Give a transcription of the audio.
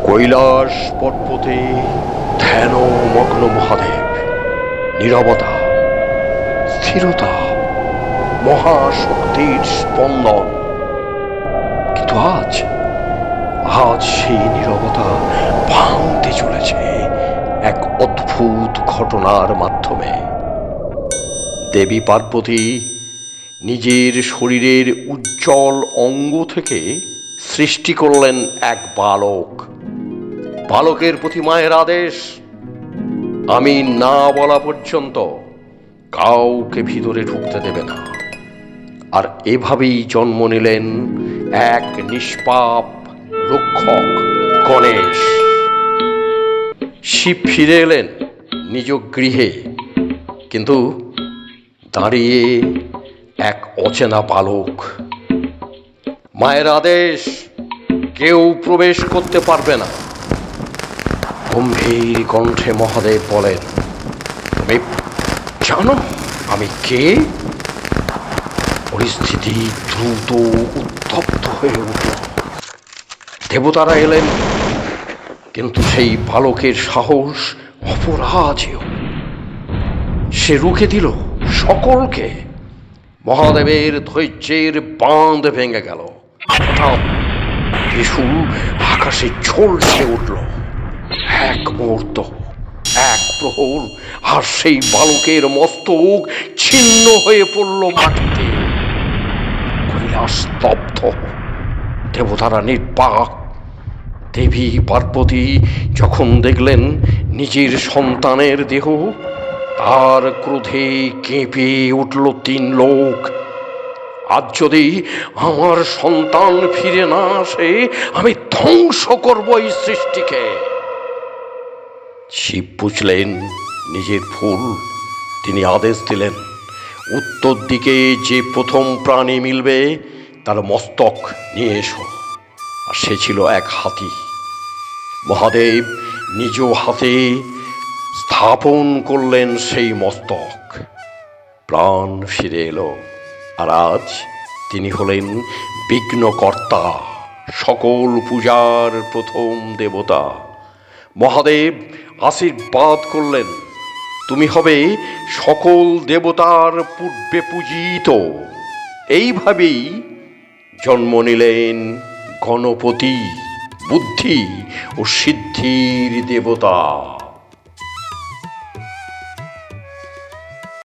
কৈলাস পর্বতে ধ্যানমগ্ন মহাদেব, নীরবতা, স্থিরতা, মহাশক্তির স্পন্দন। কিন্তু আজ আজ সেই নীরবতা ভাঙতে চলেছে এক অদ্ভুত ঘটনার মাধ্যমে। দেবী পার্বতী নিজের শরীরের উজ্জ্বল অঙ্গ থেকে সৃষ্টি করলেন এক বালক। বালকের প্রতি মায়ের আদেশ, আমি না বলা পর্যন্ত কাউকে ভিতরে ঢুকতে দেবে না। আর এভাবেই জন্ম নিলেন এক নিষ্পাপ রক্ষক, গণেশ। শিব ফিরে এলেন নিজ গৃহে, কিন্তু দাঁড়িয়ে এক অচেনা বালক। মায়ের আদেশ, কেউ প্রবেশ করতে পারবে না। গম্ভীর কণ্ঠে মহাদেব বলেন, তুমি জানো আমি কে? পরিস্থিতি দ্রুত উত্তপ্ত হয়ে উঠল। দেবতারা এলেন, কিন্তু সেই বালকের সাহস অপরাজেয়। সে রুখে দিল সকলকে। মহাদেবের ধৈর্যের বাঁধ ভেঙে গেল। হঠাৎ ত্রিশূল আকাশে ঝলসে উঠল। এক মুহূর্ত, এক প্রহর, আর সেই বালকের মস্তক ছিন্ন হয়ে পড়ল মাটিতে। কৈলাস স্তব্ধ, দেবতারা নির্বাক। দেবী পার্বতী যখন দেখলেন নিজের সন্তানের দেহ, তার ক্রোধে কেঁপে উঠল তিন লোক। আজ যদি আমার সন্তান ফিরে না আসে, আমি ধ্বংস করব এই সৃষ্টিকে। শিব বুঝলেন নিজের ভুল। তিনি আদেশ দিলেন, উত্তর দিকে যে প্রথম প্রাণী মিলবে তার মস্তক নিয়ে এসো। আর সে ছিল এক হাতি। মহাদেব নিজ হাতে স্থাপন করলেন সেই মস্তক। প্রাণ ফিরে এলো। আর আজ তিনি হলেন বিঘ্নকর্তা, সকল পূজার প্রথম দেবতা। মহাদেব আশীর্বাদ করলেন, তুমি হবে সকল দেবতার পূর্বে পূজিত। এইভাবেই জন্ম নিলেন গণপতি, বুদ্ধি ও সিদ্ধির দেবতা।